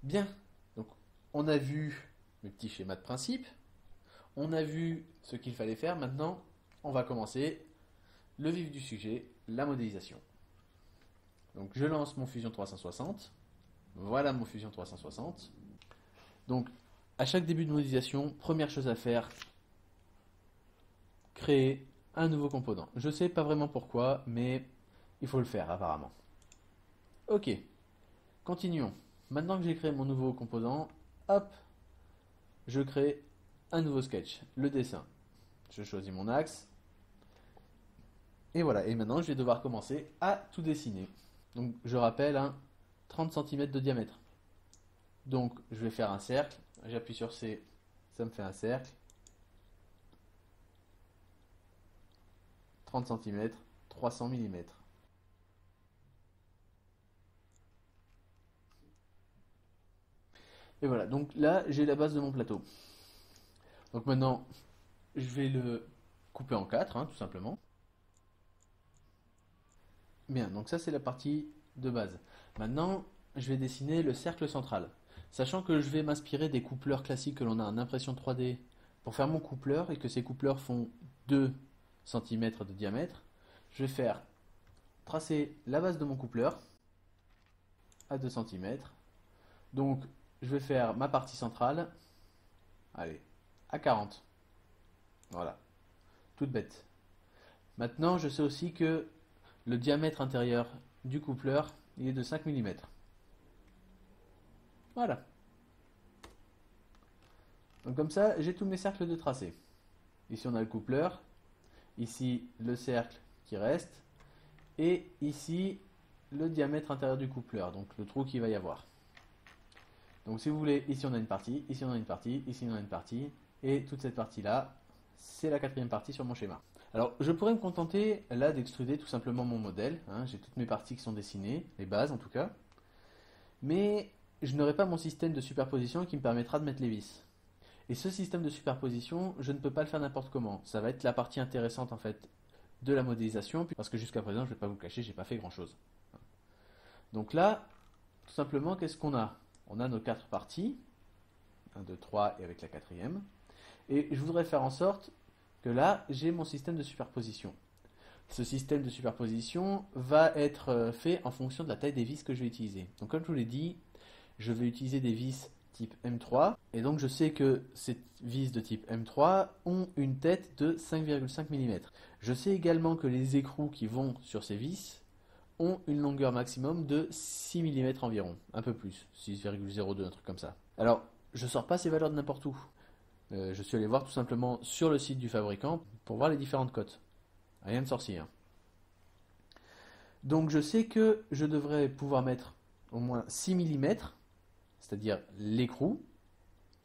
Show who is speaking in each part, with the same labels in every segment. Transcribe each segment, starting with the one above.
Speaker 1: Bien, donc on a vu le petit schéma de principe, on a vu ce qu'il fallait faire, maintenant on va commencer le vif du sujet, la modélisation. Donc je lance mon Fusion 360, voilà mon Fusion 360. Donc à chaque début de modélisation, première chose à faire, créer un nouveau composant. Je sais pas vraiment pourquoi, mais il faut le faire apparemment. Ok, continuons. Maintenant que j'ai créé mon nouveau composant, hop, je crée un nouveau sketch, le dessin. Je choisis mon axe. Et voilà, et maintenant je vais devoir commencer à tout dessiner. Donc je rappelle un 30 cm de diamètre. Donc je vais faire un cercle, j'appuie sur C, ça me fait un cercle. 30 cm, 300 mm. Et voilà, donc là j'ai la base de mon plateau. Donc maintenant je vais le couper en 4, tout simplement. Bien, donc ça c'est la partie de base. Maintenant, je vais dessiner le cercle central. Sachant que je vais m'inspirer des coupleurs classiques que l'on a en impression 3D pour faire mon coupleur et que ces coupleurs font 2 cm de diamètre, je vais faire tracer la base de mon coupleur à 2 cm. Donc, je vais faire ma partie centrale, allez, à 40. Voilà, toute bête. Maintenant, je sais aussi que le diamètre intérieur du coupleur, il est de 5 mm. Voilà. Donc comme ça, j'ai tous mes cercles de tracé. Ici, on a le coupleur. Ici, le cercle qui reste. Et ici, le diamètre intérieur du coupleur, donc le trou qu'il va y avoir. Donc si vous voulez, ici on a une partie, ici on a une partie, ici on a une partie. Et toute cette partie-là, c'est la quatrième partie sur mon schéma. Alors, je pourrais me contenter là d'extruder tout simplement mon modèle. J'ai toutes mes parties qui sont dessinées, les bases en tout cas. Mais je n'aurai pas mon système de superposition qui me permettra de mettre les vis. Et ce système de superposition, je ne peux pas le faire n'importe comment. Ça va être la partie intéressante en fait de la modélisation, parce que jusqu'à présent, je ne vais pas vous le cacher, j'ai pas fait grand chose. Donc là, tout simplement, qu'est-ce qu'on a? On a nos quatre parties, 1, 2, 3 et avec la quatrième. Et je voudrais faire en sorte que là, j'ai mon système de superposition. Ce système de superposition va être fait en fonction de la taille des vis que je vais utiliser. Donc comme je vous l'ai dit, je vais utiliser des vis type M3 et donc je sais que ces vis de type M3 ont une tête de 5,5 mm. Je sais également que les écrous qui vont sur ces vis ont une longueur maximum de 6 mm environ, un peu plus, 6,02, un truc comme ça. Alors, je sors pas ces valeurs de n'importe où. Je suis allé voir tout simplement sur le site du fabricant pour voir les différentes cotes. Rien de sorcier, hein. Donc je sais que je devrais pouvoir mettre au moins 6 mm, c'est-à-dire l'écrou,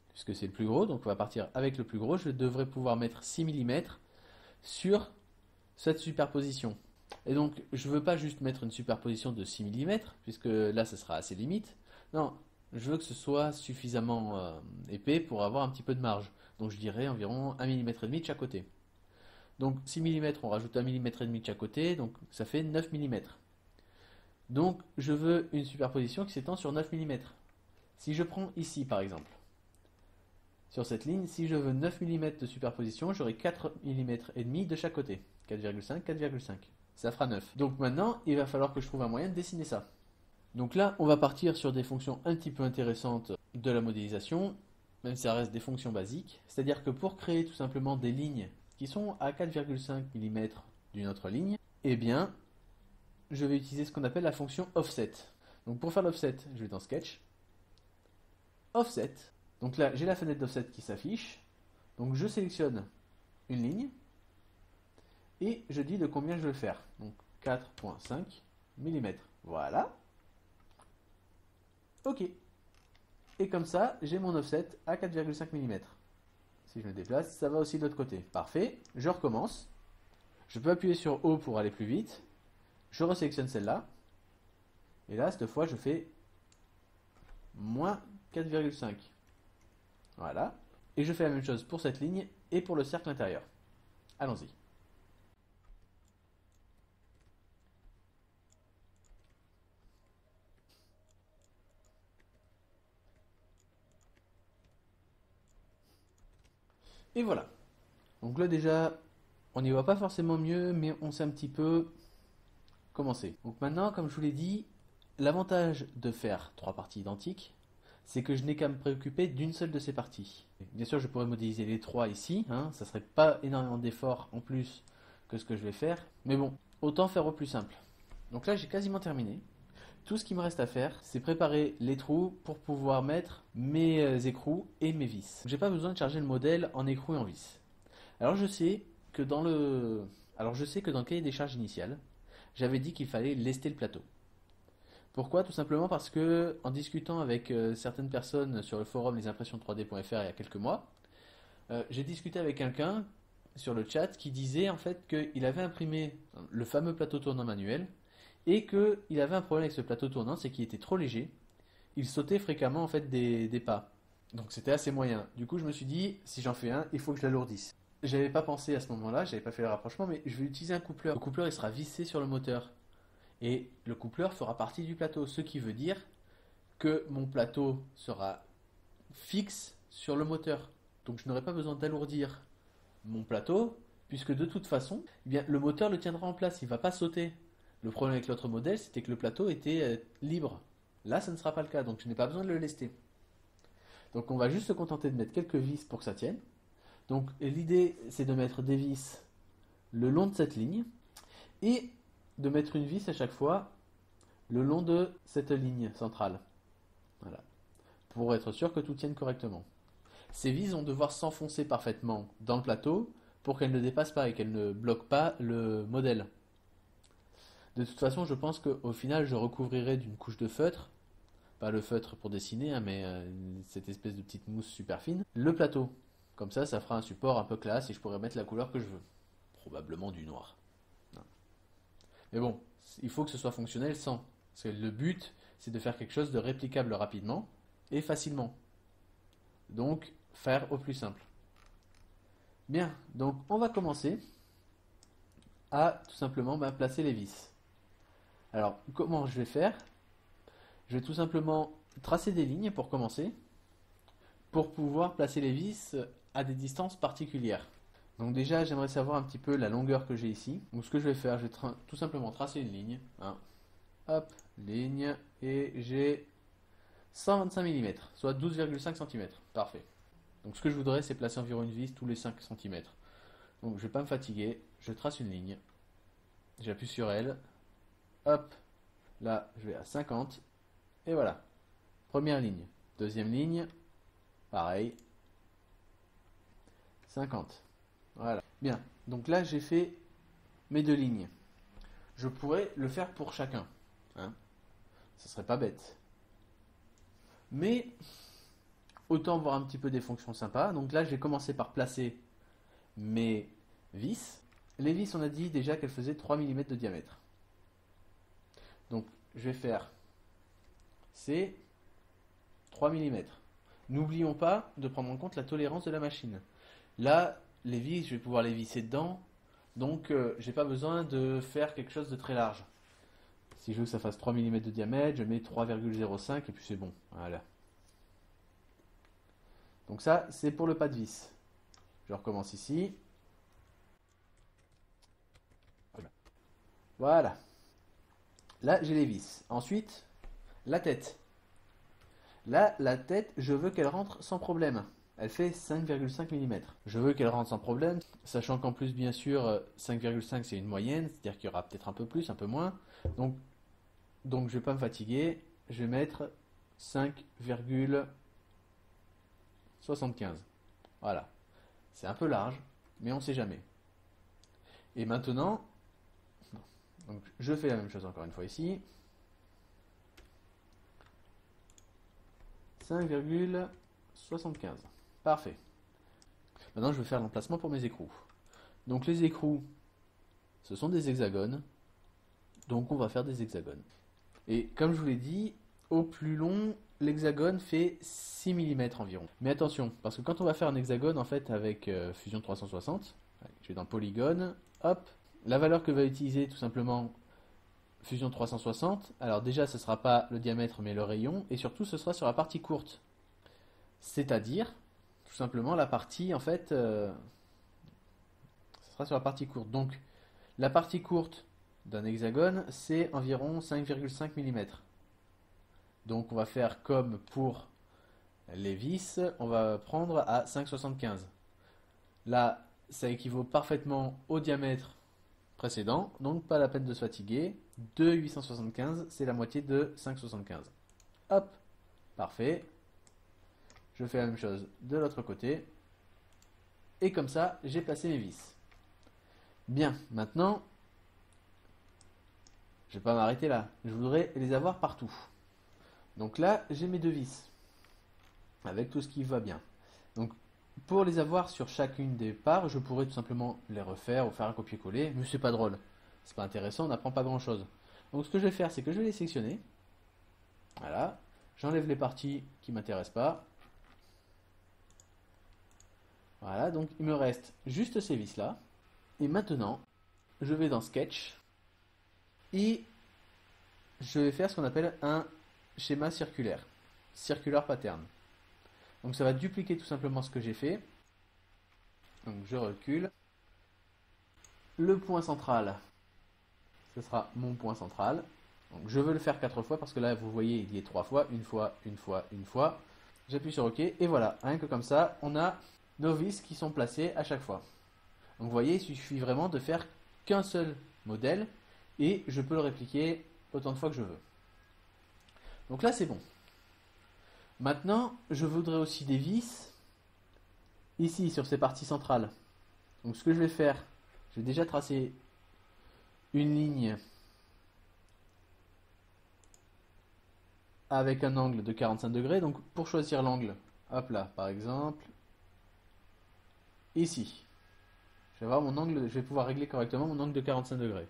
Speaker 1: puisque c'est le plus gros, donc on va partir avec le plus gros, je devrais pouvoir mettre 6 mm sur cette superposition. Et donc, je ne veux pas juste mettre une superposition de 6 mm, puisque là, ce sera assez limite. Non, je veux que ce soit suffisamment épais pour avoir un petit peu de marge. Donc, je dirais environ 1,5 mm de chaque côté. Donc, 6 mm, on rajoute 1,5 mm de chaque côté, donc ça fait 9 mm. Donc, je veux une superposition qui s'étend sur 9 mm. Si je prends ici, par exemple, sur cette ligne, si je veux 9 mm de superposition, j'aurai 4 mm et demi de chaque côté. 4,5, 4,5. Ça fera 9. Donc maintenant, il va falloir que je trouve un moyen de dessiner ça. Donc là, on va partir sur des fonctions un petit peu intéressantes de la modélisation, même si ça reste des fonctions basiques. C'est-à-dire que pour créer tout simplement des lignes qui sont à 4,5 mm d'une autre ligne, eh bien, je vais utiliser ce qu'on appelle la fonction offset. Donc pour faire l'offset, je vais dans Sketch, Offset. Donc là, j'ai la fenêtre d'offset qui s'affiche. Donc je sélectionne une ligne et je dis de combien je veux le faire. Donc 4,5 mm. Voilà. OK. Et comme ça, j'ai mon offset à 4,5 mm. Si je me déplace, ça va aussi de l'autre côté. Parfait. Je recommence. Je peux appuyer sur O pour aller plus vite. Je resélectionne celle-là. Et là, cette fois, je fais moins 4,5. Voilà. Et je fais la même chose pour cette ligne et pour le cercle intérieur. Allons-y. Et voilà. Donc là déjà, on n'y voit pas forcément mieux, mais on sait un petit peu comment c'est. Donc maintenant, comme je vous l'ai dit, l'avantage de faire trois parties identiques, c'est que je n'ai qu'à me préoccuper d'une seule de ces parties. Bien sûr, je pourrais modéliser les trois ici, hein, ça serait pas énormément d'efforts en plus que ce que je vais faire, mais bon, autant faire au plus simple. Donc là, j'ai quasiment terminé. Tout ce qui me reste à faire, c'est préparer les trous pour pouvoir mettre mes écrous et mes vis. J'ai pas besoin de charger le modèle en écrous et en vis. Alors je sais que dans le, Alors je sais que dans le cahier des charges initiales, j'avais dit qu'il fallait lester le plateau. Pourquoi? Tout simplement parce que en discutant avec certaines personnes sur le forum lesimpressions3d.fr il y a quelques mois, j'ai discuté avec quelqu'un sur le chat qui disait en fait qu'il avait imprimé le fameux plateau tournant manuel et qu'il avait un problème avec ce plateau tournant, c'est qu'il était trop léger. Il sautait fréquemment en fait des pas. Donc c'était assez moyen. Du coup, je me suis dit, si j'en fais un, il faut que je l'alourdisse. J'avais pas pensé à ce moment-là, j'avais pas fait le rapprochement, mais je vais utiliser un coupleur. Le coupleur, il sera vissé sur le moteur. Et le coupleur fera partie du plateau, ce qui veut dire que mon plateau sera fixe sur le moteur. Donc je n'aurai pas besoin d'alourdir mon plateau, puisque de toute façon, eh bien, le moteur le tiendra en place, il ne va pas sauter. Le problème avec l'autre modèle, c'était que le plateau était libre. Là, ça ne sera pas le cas, donc je n'ai pas besoin de le lester. Donc on va juste se contenter de mettre quelques vis pour que ça tienne. Donc l'idée, c'est de mettre des vis le long de cette ligne et de mettre une vis à chaque fois le long de cette ligne centrale. Voilà. Pour être sûr que tout tienne correctement. Ces vis vont devoir s'enfoncer parfaitement dans le plateau pour qu'elles ne dépassent pas et qu'elles ne bloquent pas le modèle. De toute façon, je pense qu'au final, je recouvrirai d'une couche de feutre, pas le feutre pour dessiner, hein, mais cette espèce de petite mousse super fine, le plateau. Comme ça fera un support un peu classe et je pourrai mettre la couleur que je veux. Probablement du noir. Non. Mais bon, il faut que ce soit fonctionnel sans. Parce que le but, c'est de faire quelque chose de réplicable rapidement et facilement. Donc, faire au plus simple. Bien, donc on va commencer à tout simplement placer les vis. Alors, comment je vais faire? Je vais tout simplement tracer des lignes pour commencer, pour pouvoir placer les vis à des distances particulières. Donc déjà, j'aimerais savoir un petit peu la longueur que j'ai ici. Donc ce que je vais faire, je vais tout simplement tracer une ligne. Hein. Hop, ligne, et j'ai 125 mm, soit 12,5 cm. Parfait. Donc ce que je voudrais, c'est placer environ une vis tous les 5 cm. Donc je ne vais pas me fatiguer, je trace une ligne, j'appuie sur elle, hop, là je vais à 50, et voilà. Première ligne, deuxième ligne, pareil, 50. Voilà. Bien, donc là j'ai fait mes deux lignes. Je pourrais le faire pour chacun. Hein. Ce serait pas bête. Mais autant voir un petit peu des fonctions sympas. Donc là je vais commencer par placer mes vis. Les vis, on a dit déjà qu'elles faisaient 3 mm de diamètre. Donc je vais faire ces 3 mm. N'oublions pas de prendre en compte la tolérance de la machine. Là, les vis, je vais pouvoir les visser dedans. Donc j'ai pas besoin de faire quelque chose de très large. Si je veux que ça fasse 3 mm de diamètre, je mets 3,05 et puis c'est bon. Voilà. Donc ça, c'est pour le pas de vis. Je recommence ici. Voilà. Là, j'ai les vis. Ensuite, la tête. Là, la tête, je veux qu'elle rentre sans problème. Elle fait 5,5 mm. Je veux qu'elle rentre sans problème, sachant qu'en plus, bien sûr, 5,5 c'est une moyenne, c'est-à-dire qu'il y aura peut-être un peu plus, un peu moins. Donc je ne vais pas me fatiguer, je vais mettre 5,75. Voilà. C'est un peu large, mais on ne sait jamais. Et maintenant, donc je fais la même chose encore une fois ici. 5,75. Parfait. Maintenant, je vais faire l'emplacement pour mes écrous. Donc les écrous, ce sont des hexagones. Donc on va faire des hexagones. Et comme je vous l'ai dit, au plus long, l'hexagone fait 6 mm environ. Mais attention, parce que quand on va faire un hexagone, en fait, avec Fusion 360, je vais dans Polygone, hop, la valeur que va utiliser tout simplement Fusion 360, alors déjà ce ne sera pas le diamètre mais le rayon, et surtout ce sera sur la partie courte. C'est-à-dire tout simplement la partie, en fait, ce sera sur la partie courte. Donc, la partie courte d'un hexagone, c'est environ 5,5 mm. Donc, on va faire comme pour les vis, on va prendre à 5,75. Là, ça équivaut parfaitement au diamètre précédent, donc pas la peine de se fatiguer. De 875, c'est la moitié de 5,75. Hop, parfait. Je fais la même chose de l'autre côté. Et comme ça, j'ai placé mes vis. Bien, maintenant, je ne vais pas m'arrêter là. Je voudrais les avoir partout. Donc là, j'ai mes deux vis. Avec tout ce qui va bien. Donc, pour les avoir sur chacune des parts, je pourrais tout simplement les refaire ou faire un copier-coller. Mais c'est pas drôle. C'est pas intéressant, on n'apprend pas grand-chose. Donc ce que je vais faire, c'est que je vais les sectionner. Voilà. J'enlève les parties qui ne m'intéressent pas. Voilà, donc il me reste juste ces vis-là. Et maintenant, je vais dans Sketch. Et je vais faire ce qu'on appelle un schéma circulaire. Circular pattern. Donc ça va dupliquer tout simplement ce que j'ai fait. Donc je recule. Le point central, ce sera mon point central. Donc je veux le faire 4 fois parce que là vous voyez il y est 3 fois, une fois, une fois, une fois. J'appuie sur OK et voilà, rien que comme ça, on a nos vis qui sont placées à chaque fois. Donc vous voyez, il suffit vraiment de faire qu'un seul modèle et je peux le répliquer autant de fois que je veux. Donc là c'est bon. Maintenant, je voudrais aussi des vis ici sur ces parties centrales. Donc ce que je vais faire, je vais déjà tracer une ligne avec un angle de 45 degrés. Donc pour choisir l'angle, hop là, par exemple, ici. Je vais avoir mon angle, je vais pouvoir régler correctement mon angle de 45 degrés.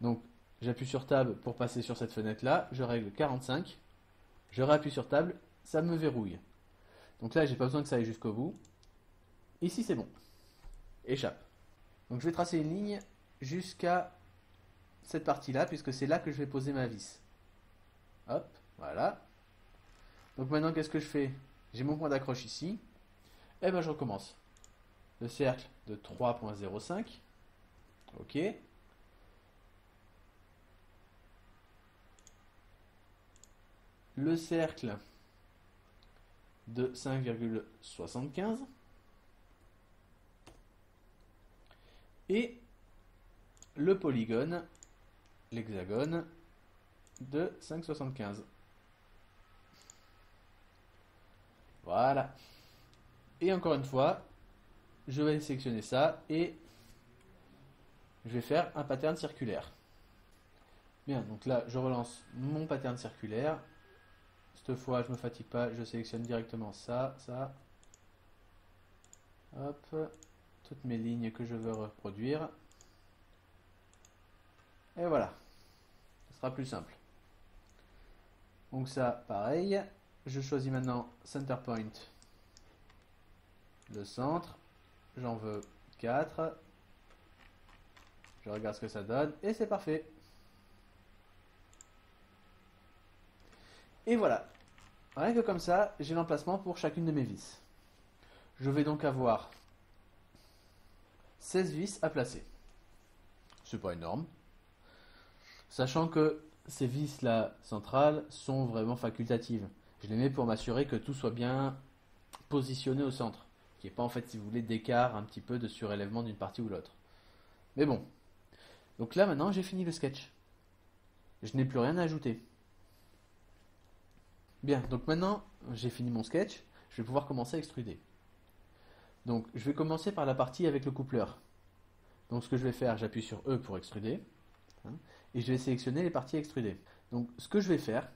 Speaker 1: Donc j'appuie sur Tab pour passer sur cette fenêtre là, je règle 45, je réappuie sur Tab, ça me verrouille. Donc là j'ai pas besoin que ça aille jusqu'au bout. Ici c'est bon. Échappe. Donc je vais tracer une ligne jusqu'à cette partie là, puisque c'est là que je vais poser ma vis. Hop, voilà. Donc maintenant qu'est-ce que je fais? J'ai mon point d'accroche ici. Et ben je recommence. Le cercle de 3.05. Ok. Le cercle de 5,75. Et le polygone, l'hexagone, de 5,75. Voilà. Et encore une fois, je vais sélectionner ça et je vais faire un pattern circulaire. Bien, donc là, je relance mon pattern circulaire. Cette fois, je ne me fatigue pas, je sélectionne directement ça, ça. Hop, toutes mes lignes que je veux reproduire. Et voilà, ce sera plus simple. Donc ça, pareil. Je choisis maintenant Center Point, le centre. J'en veux 4. Je regarde ce que ça donne et c'est parfait. Et voilà. Rien que comme ça, j'ai l'emplacement pour chacune de mes vis. Je vais donc avoir 16 vis à placer. C'est pas énorme. Sachant que ces vis-là centrales sont vraiment facultatives. Je les mets pour m'assurer que tout soit bien positionné au centre. Qu'il n'y ait pas en fait, si vous voulez, d'écart un petit peu de surélèvement d'une partie ou l'autre. Mais bon. Donc là maintenant j'ai fini le sketch. Je n'ai plus rien à ajouter. Bien, donc maintenant j'ai fini mon sketch, je vais pouvoir commencer à extruder. Donc je vais commencer par la partie avec le coupleur. Donc ce que je vais faire, j'appuie sur E pour extruder. Et je vais sélectionner les parties extrudées. Donc ce que je vais faire,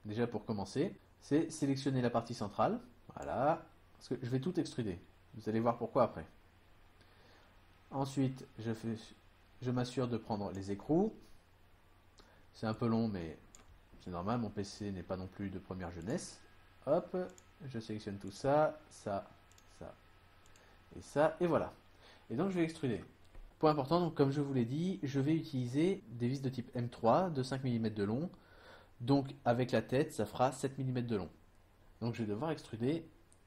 Speaker 1: déjà pour commencer, c'est sélectionner la partie centrale. Voilà, parce que je vais tout extruder. Vous allez voir pourquoi après. Ensuite, je m'assure de prendre les écrous. C'est un peu long, mais c'est normal, mon PC n'est pas non plus de première jeunesse. Hop, je sélectionne tout ça, ça, ça et ça, et voilà. Et donc je vais extruder. Point important, donc comme je vous l'ai dit, je vais utiliser des vis de type M3 de 5 mm de long. Donc avec la tête, ça fera 7 mm de long. Donc je vais devoir extruder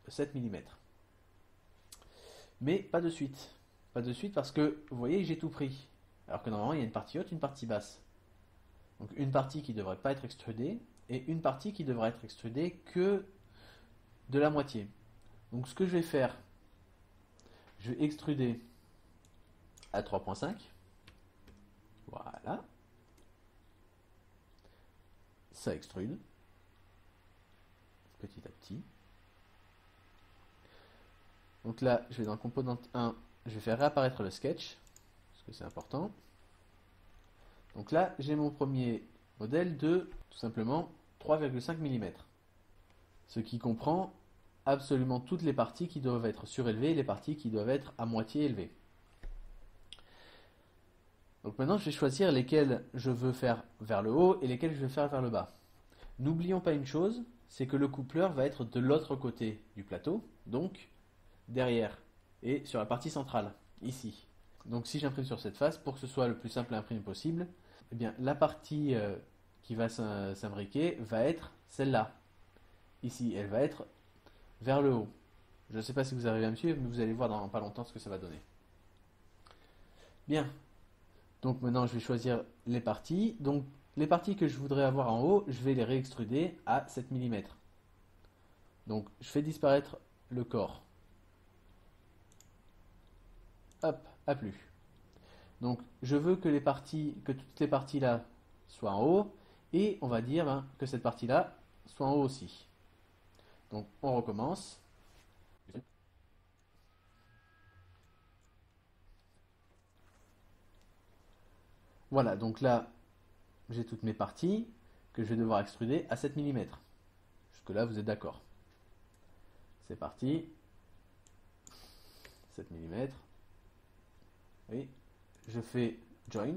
Speaker 1: 7 mm. Mais pas de suite. Pas de suite parce que vous voyez, j'ai tout pris. Alors que normalement, il y a une partie haute, une partie basse. Donc une partie qui ne devrait pas être extrudée et une partie qui devrait être extrudée que de la moitié. Donc ce que je vais faire, je vais extruder à 3.5. Voilà. Ça extrude petit à petit. Donc là, je vais dans Component 1, je vais faire réapparaître le sketch, parce que c'est important. Donc là, j'ai mon premier modèle de, tout simplement, 3,5 mm. Ce qui comprend absolument toutes les parties qui doivent être surélevées et les parties qui doivent être à moitié élevées. Donc maintenant, je vais choisir lesquelles je veux faire vers le haut et lesquelles je veux faire vers le bas. N'oublions pas une chose, c'est que le coupleur va être de l'autre côté du plateau, donc derrière et sur la partie centrale, ici. Donc si j'imprime sur cette face, pour que ce soit le plus simple à imprimer possible, eh bien, la partie qui va s'imbriquer va être celle-là. Ici, elle va être vers le haut. Je ne sais pas si vous arrivez à me suivre, mais vous allez voir dans pas longtemps ce que ça va donner. Bien. Donc maintenant, je vais choisir les parties. Donc les parties que je voudrais avoir en haut, je vais les réextruder à 7 mm. Donc je fais disparaître le corps. Hop, à plus. Donc je veux que toutes les parties là soient en haut et on va dire que cette partie là soit en haut aussi. Donc on recommence. Voilà, donc là j'ai toutes mes parties que je vais devoir extruder à 7 mm. Jusque là vous êtes d'accord. C'est parti. 7 mm. Oui, je fais join.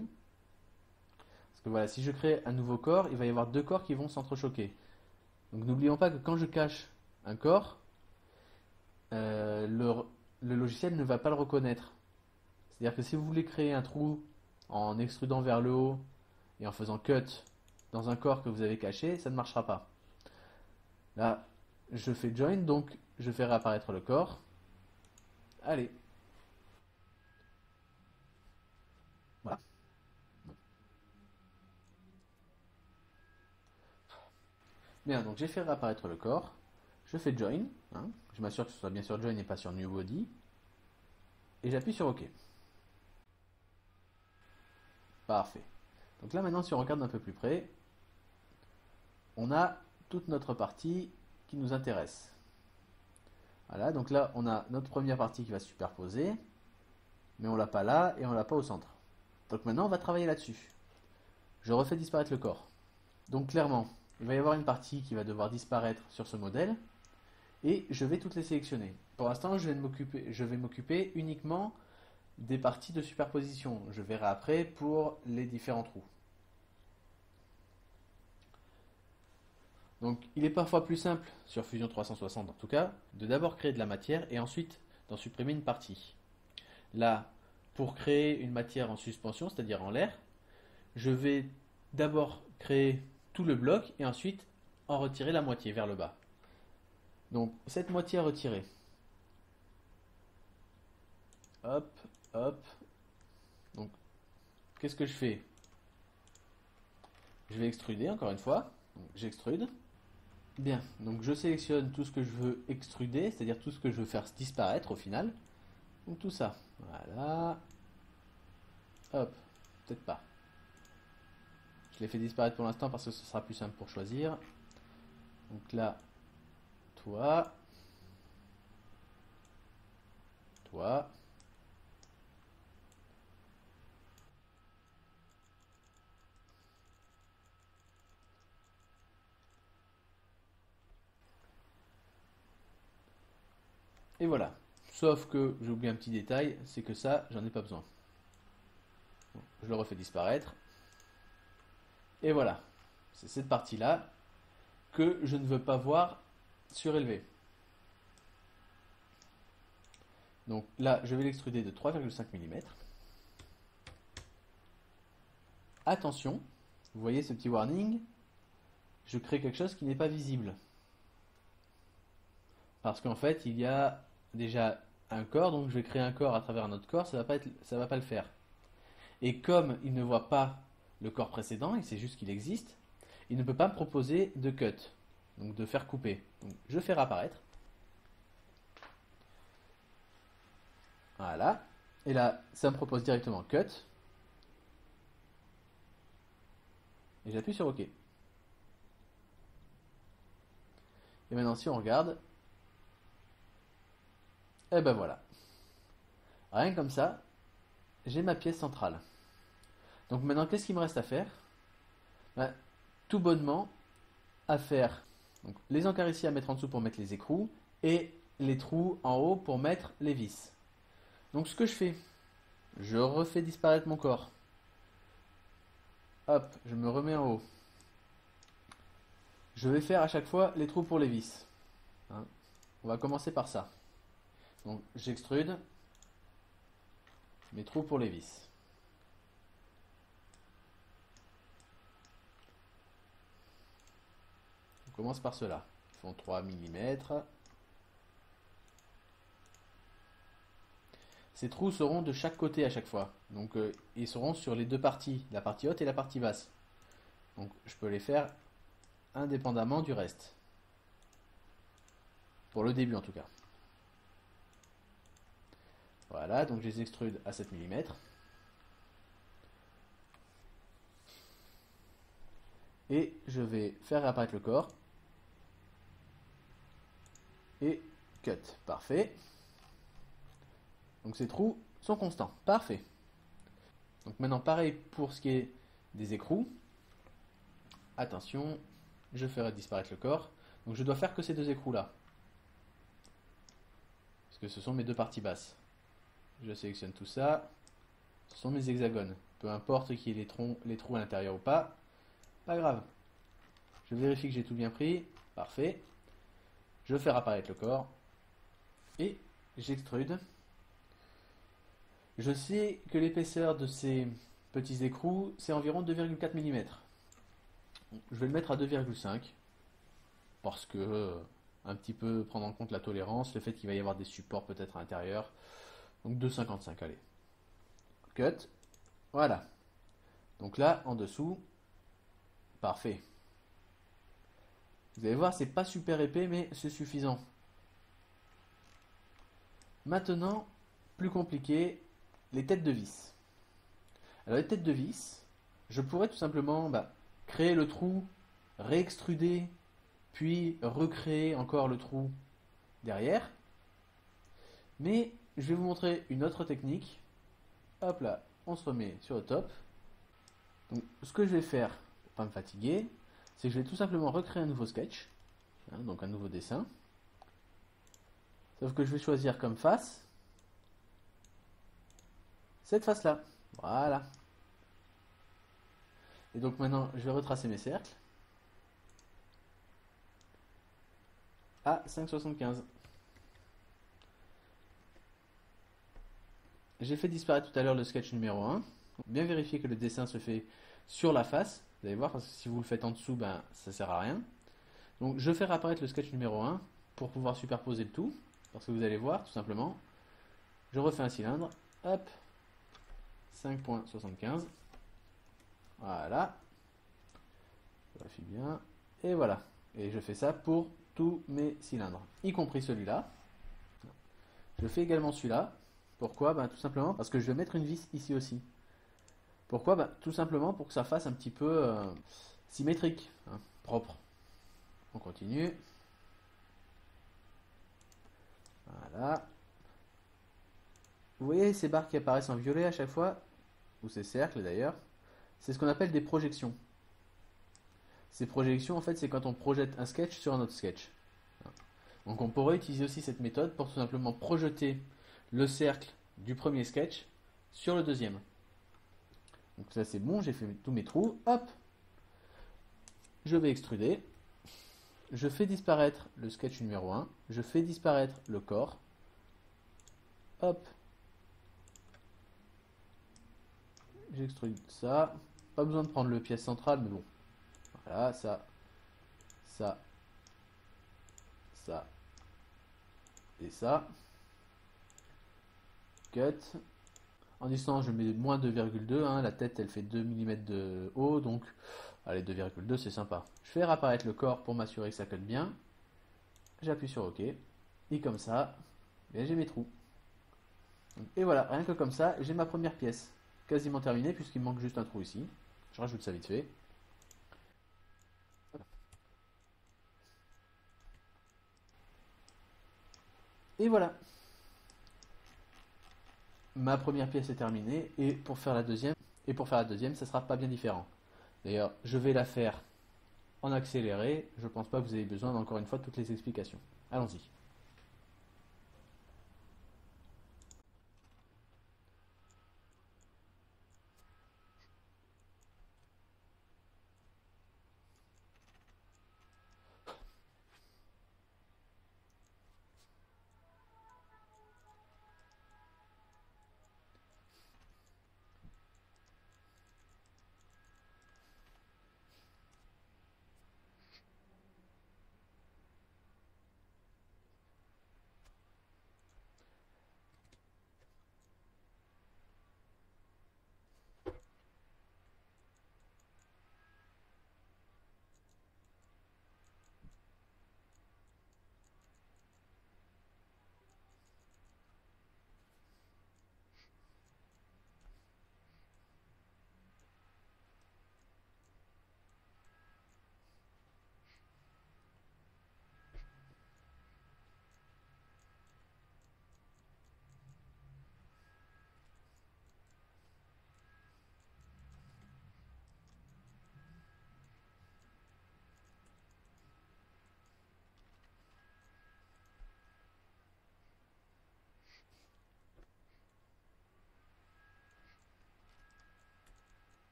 Speaker 1: Parce que voilà, si je crée un nouveau corps, il va y avoir deux corps qui vont s'entrechoquer. Donc n'oublions pas que quand je cache un corps, le logiciel ne va pas le reconnaître. C'est-à-dire que si vous voulez créer un trou en extrudant vers le haut et en faisant cut dans un corps que vous avez caché, ça ne marchera pas. Là, je fais join, donc je fais réapparaître le corps. Allez. Voilà. Bien, donc j'ai fait réapparaître le corps. Je fais join. Je m'assure que ce soit bien sur join et pas sur new body. Et j'appuie sur OK. Parfait. Donc là maintenant, si on regarde un peu plus près, on a toute notre partie qui nous intéresse. Voilà, donc là on a notre première partie qui va se superposer, mais on l'a pas là et on l'a pas au centre. Donc maintenant on va travailler là-dessus. Je refais disparaître le corps. Donc clairement, il va y avoir une partie qui va devoir disparaître sur ce modèle, et je vais toutes les sélectionner. Pour l'instant, je vais m'occuper uniquement des parties de superposition. Je verrai après pour les différents trous. Donc il est parfois plus simple, sur Fusion 360 en tout cas, de d'abord créer de la matière et ensuite d'en supprimer une partie. Là, pour créer une matière en suspension, c'est-à-dire en l'air, je vais d'abord créer tout le bloc et ensuite en retirer la moitié vers le bas. Donc cette moitié à retirer. Hop, hop. Donc qu'est-ce que je fais? Je vais extruder encore une fois. J'extrude. Bien, donc je sélectionne tout ce que je veux extruder, c'est-à-dire tout ce que je veux faire disparaître au final. Donc tout ça. Voilà. Hop, peut-être pas. Je l'ai fait disparaître pour l'instant parce que ce sera plus simple pour choisir. Donc là, toi. Toi. Et voilà. Sauf que j'ai oublié un petit détail, c'est que ça, j'en ai pas besoin. Bon, je le refais disparaître. Et voilà. C'est cette partie-là que je ne veux pas voir surélevée. Donc là, je vais l'extruder de 3,5 mm. Attention, vous voyez ce petit warning, je crée quelque chose qui n'est pas visible. parce qu'en fait, il y a déjà un corps, donc je vais créer un corps à travers un autre corps, ça va pas le faire. Et comme il ne voit pas le corps précédent, il sait juste qu'il existe, il ne peut pas me proposer de cut, donc de faire couper. Donc je fais réapparaître. Voilà. Et là, ça me propose directement cut. Et j'appuie sur OK. Et maintenant, si on regarde, et ben voilà. Rien que comme ça, j'ai ma pièce centrale. Donc maintenant, qu'est-ce qu'il me reste à faire? Ben, tout bonnement, à faire donc, les encarts ici à mettre en dessous pour mettre les écrous et les trous en haut pour mettre les vis. Donc ce que je fais, je refais disparaître mon corps. Hop, je me remets en haut. Je vais faire à chaque fois les trous pour les vis. Hein. On va commencer par ça. Donc j'extrude mes trous pour les vis. On commence par cela. Ils font 3 mm. Ces trous seront de chaque côté à chaque fois. Donc ils seront sur les deux parties, la partie haute et la partie basse. Donc je peux les faire indépendamment du reste. Pour le début en tout cas. Voilà, donc je les extrude à 7 mm. Et je vais faire apparaître le corps. Et cut. Parfait. Donc ces trous sont constants. Parfait. Donc maintenant pareil pour ce qui est des écrous. Attention, je ferai disparaître le corps. Donc je dois faire que ces deux écrous là. Parce que ce sont mes deux parties basses. Je sélectionne tout ça. Ce sont mes hexagones. Peu importe qu'il y ait les trous à l'intérieur ou pas. Pas grave. Je vérifie que j'ai tout bien pris. Parfait. Je fais apparaître le corps. Et j'extrude. Je sais que l'épaisseur de ces petits écrous, c'est environ 2,4 mm. Je vais le mettre à 2,5 parce que un petit peu prendre en compte la tolérance, le fait qu'il va y avoir des supports peut-être à l'intérieur. Donc 2,55, allez. Cut. Voilà. Donc là, en dessous, parfait. Vous allez voir, c'est pas super épais, mais c'est suffisant. Maintenant, plus compliqué, les têtes de vis. Alors les têtes de vis, je pourrais tout simplement créer le trou, réextruder, puis recréer encore le trou derrière. Mais je vais vous montrer une autre technique. Hop là, on se remet sur le top. Donc ce que je vais faire, pour ne pas me fatiguer, c'est que je vais tout simplement recréer un nouveau sketch, hein, donc un nouveau dessin. Sauf que je vais choisir comme face cette face-là. Voilà. Et donc maintenant, je vais retracer mes cercles à 5,75. J'ai fait disparaître tout à l'heure le sketch numéro 1. Bien vérifier que le dessin se fait sur la face. Vous allez voir, parce que si vous le faites en dessous, ça ne sert à rien. Donc je fais réapparaître le sketch numéro 1 pour pouvoir superposer le tout. Parce que vous allez voir, tout simplement, je refais un cylindre. Hop, 5,75. Voilà. Je vérifie bien. Et voilà. Et je fais ça pour tous mes cylindres, y compris celui-là. Je fais également celui-là. Pourquoi? Tout simplement parce que je vais mettre une vis ici aussi. Pourquoi? Tout simplement pour que ça fasse un petit peu symétrique, hein, propre. On continue. Voilà. Vous voyez ces barres qui apparaissent en violet à chaque fois, ou ces cercles d'ailleurs, c'est ce qu'on appelle des projections. Ces projections, en fait, c'est quand on projette un sketch sur un autre sketch. Donc on pourrait utiliser aussi cette méthode pour tout simplement projeter le cercle du premier sketch sur le deuxième. Donc ça c'est bon, j'ai fait tous mes trous. Hop, je vais extruder. Je fais disparaître le sketch numéro 1. Je fais disparaître le corps. Hop. J'extrude ça. Pas besoin de prendre le pièce centrale, mais bon. Voilà, ça, ça, ça, et ça. Cut. En distance, je mets moins 2,2. Hein, la tête, elle fait 2 mm de haut, donc allez, 2,2, c'est sympa. Je fais réapparaître le corps pour m'assurer que ça cut bien. J'appuie sur OK. Et comme ça, j'ai mes trous. Et voilà, rien que comme ça, j'ai ma première pièce. Quasiment terminée, puisqu'il me manque juste un trou ici. Je rajoute ça vite fait. Et voilà. Ma première pièce est terminée. Et pour faire la deuxième, ça sera pas bien différent. D'ailleurs, je vais la faire en accéléré. Je pense pas que vous avez besoin, encore une fois, de toutes les explications. Allons-y.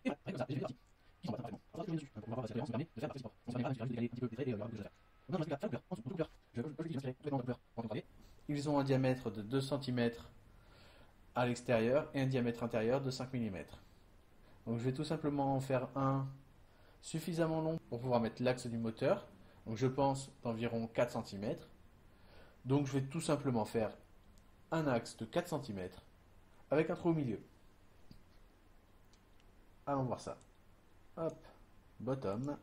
Speaker 1: Et voilà, comme ça, j'ai les parties qui sont pas très bon. Alors, je reviens dessus pour avoir cette cohérence, me permet de faire la partie sport. On se permet de décaler un petit peu, pétrer et le reste de faire. Donc, là, faire la couleur, en dessous, en couleur. Je l'utilise complètement de couleur pour travailler. Ils ont un diamètre de 2 cm à l'extérieur et un diamètre intérieur de 5 mm. Donc, je vais tout simplement en faire un suffisamment long pour pouvoir mettre l'axe du moteur. Donc, je pense d'environ 4 cm. Donc, je vais tout simplement faire un axe de 4 cm avec un trou au milieu. Allons voir ça. Hop, bottom.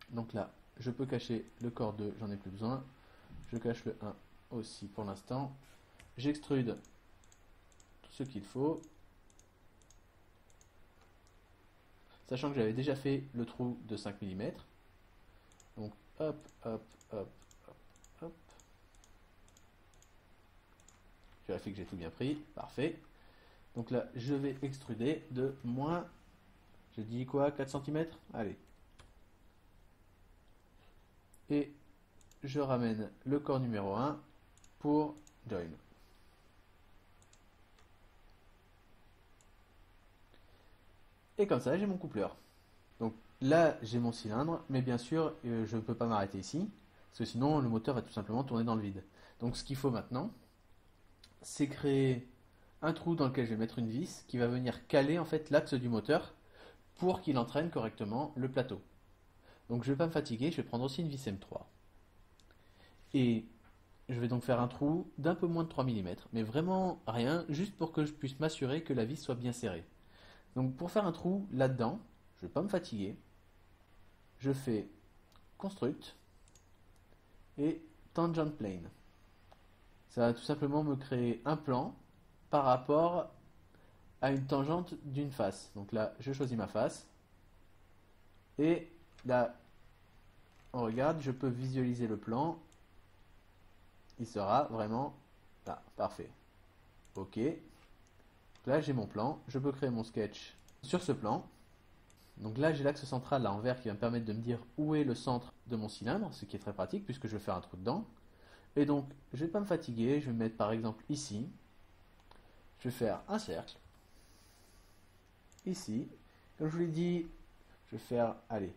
Speaker 1: Donc là, je peux cacher le corps 2, j'en ai plus besoin. Je cache le 1 aussi pour l'instant. J'extrude tout ce qu'il faut. Sachant que j'avais déjà fait le trou de 5 mm. Donc hop, hop, hop, hop, hop. Je vérifie que j'ai tout bien pris. Parfait. Donc là, je vais extruder de moins, je dis quoi, 4 cm? Allez. Et je ramène le corps numéro 1 pour join. Et comme ça, j'ai mon coupleur. Donc là, j'ai mon cylindre, mais bien sûr, je ne peux pas m'arrêter ici, parce que sinon, le moteur va tout simplement tourner dans le vide. Donc ce qu'il faut maintenant, c'est créer un trou dans lequel je vais mettre une vis qui va venir caler en fait l'axe du moteur pour qu'il entraîne correctement le plateau. Donc je ne vais pas me fatiguer, je vais prendre aussi une vis M3. Et je vais donc faire un trou d'un peu moins de 3 mm, mais vraiment rien, juste pour que je puisse m'assurer que la vis soit bien serrée. Donc pour faire un trou là-dedans, je ne vais pas me fatiguer, je fais Construct et Tangent Plane. Ça va tout simplement me créer un plan par rapport à une tangente d'une face. Donc là, je choisis ma face. Et là, on regarde, je peux visualiser le plan. Il sera vraiment là, parfait. Ok. Là, j'ai mon plan. Je peux créer mon sketch sur ce plan. Donc là, j'ai l'axe central là en vert qui va me permettre de me dire où est le centre de mon cylindre, ce qui est très pratique puisque je vais faire un trou dedans. Et donc, je ne vais pas me fatiguer. Je vais me mettre par exemple ici. Je vais faire un cercle. Ici. Comme je vous l'ai dit, je vais faire, allez,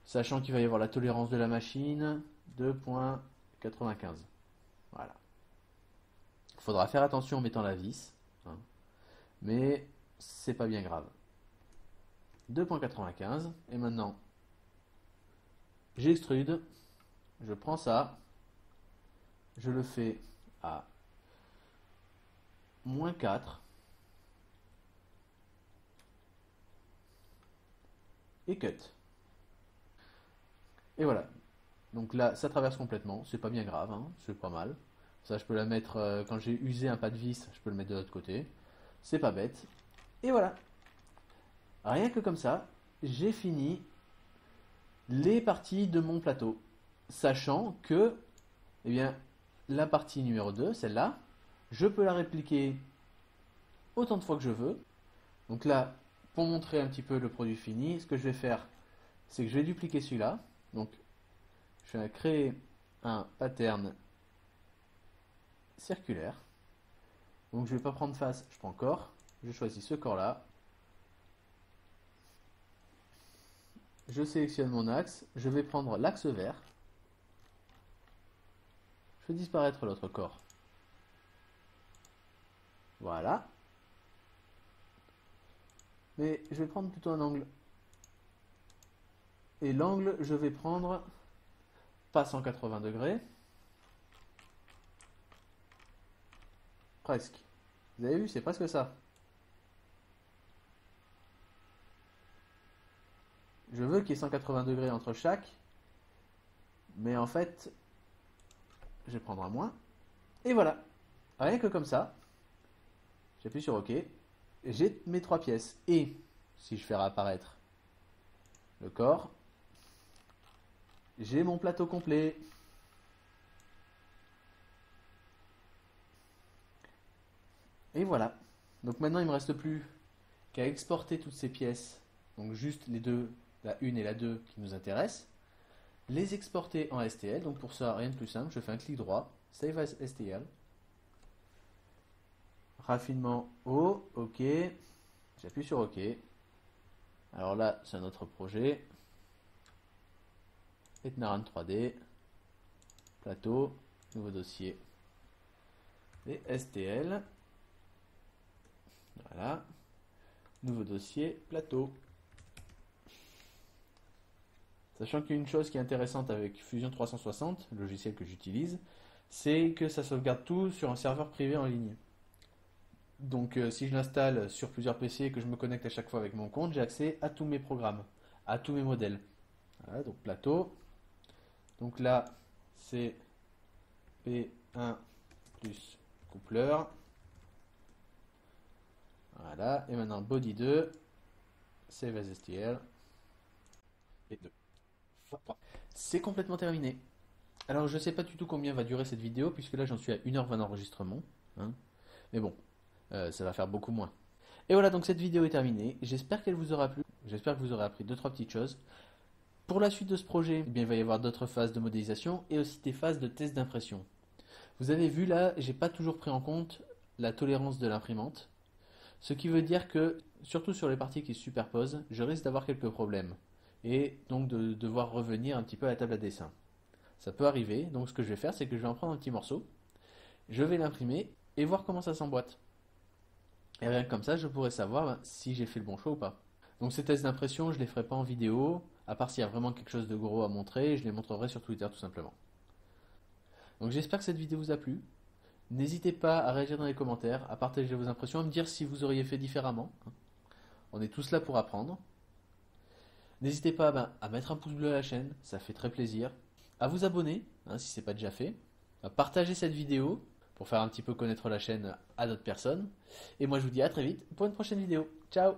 Speaker 1: sachant qu'il va y avoir la tolérance de la machine, 2,95. Voilà. Il faudra faire attention en mettant la vis, hein, mais c'est pas bien grave. 2,95. Et maintenant, j'extrude, je prends ça, je le fais à -4 et cut. Et voilà. Donc là, ça traverse complètement, c'est pas bien grave, hein, c'est pas mal. Ça, je peux la mettre, quand j'ai usé un pas de vis, je peux le mettre de l'autre côté. C'est pas bête. Et voilà. Rien que comme ça, j'ai fini les parties de mon plateau. Sachant que, eh bien, la partie numéro 2, celle-là, je peux la répliquer autant de fois que je veux. Donc là, pour montrer un petit peu le produit fini, ce que je vais faire, c'est que je vais dupliquer celui-là. Donc, je vais créer un pattern circulaire. Donc, je ne vais pas prendre face, je prends corps. Je choisis ce corps-là. Je sélectionne mon axe. Je vais prendre l'axe vert. Je fais disparaître l'autre corps. Voilà. Mais je vais prendre plutôt un angle. Et l'angle, je vais prendre pas 180 degrés. Presque. Vous avez vu, c'est presque ça. Je veux qu'il y ait 180 degrés entre chaque. Mais en fait, je vais prendre un moins. Et voilà. Rien que comme ça. J'appuie sur OK. J'ai mes 3 pièces. Et si je fais réapparaître le corps, j'ai mon plateau complet. Et voilà. Donc maintenant, il ne me reste plus qu'à exporter toutes ces pièces. Donc juste les deux, la 1 et la 2 qui nous intéressent. Les exporter en STL. Donc pour ça, rien de plus simple. Je fais un clic droit. Save as STL. Raffinement haut. OK. J'appuie sur OK. Alors là, c'est un autre projet. Etnaran 3D. Plateau. Nouveau dossier. Et STL. Voilà. Nouveau dossier. Plateau. Sachant qu'une chose qui est intéressante avec Fusion 360, le logiciel que j'utilise, c'est que ça sauvegarde tout sur un serveur privé en ligne. Donc si je l'installe sur plusieurs PC et que je me connecte à chaque fois avec mon compte, j'ai accès à tous mes programmes, à tous mes modèles. Voilà, donc plateau. Donc là, c'est P1 plus coupleur. Voilà, et maintenant body 2, save as STL. Et 2. C'est complètement terminé. Alors je sais pas du tout combien va durer cette vidéo, puisque là j'en suis à 1h20 d'enregistrement, hein. Mais bon, ça va faire beaucoup moins. Et voilà, donc cette vidéo est terminée. J'espère qu'elle vous aura plu. J'espère que vous aurez appris 2-3 petites choses. Pour la suite de ce projet, eh bien, il va y avoir d'autres phases de modélisation et aussi des phases de test d'impression. Vous avez vu là, j'ai pas toujours pris en compte la tolérance de l'imprimante. Ce qui veut dire que, surtout sur les parties qui se superposent, je risque d'avoir quelques problèmes. Et donc de devoir revenir un petit peu à la table à dessin. Ça peut arriver, donc ce que je vais faire, c'est que je vais en prendre un petit morceau, je vais l'imprimer et voir comment ça s'emboîte. Et rien que comme ça, je pourrais savoir si j'ai fait le bon choix ou pas. Donc ces tests d'impression, je ne les ferai pas en vidéo, à part s'il y a vraiment quelque chose de gros à montrer, je les montrerai sur Twitter tout simplement. Donc j'espère que cette vidéo vous a plu. N'hésitez pas à réagir dans les commentaires, à partager vos impressions, à me dire si vous auriez fait différemment. On est tous là pour apprendre. N'hésitez pas à mettre un pouce bleu à la chaîne, ça fait très plaisir. À vous abonner, si ce n'est pas déjà fait. À partager cette vidéo pour faire un petit peu connaître la chaîne à d'autres personnes. Et moi je vous dis à très vite pour une prochaine vidéo. Ciao!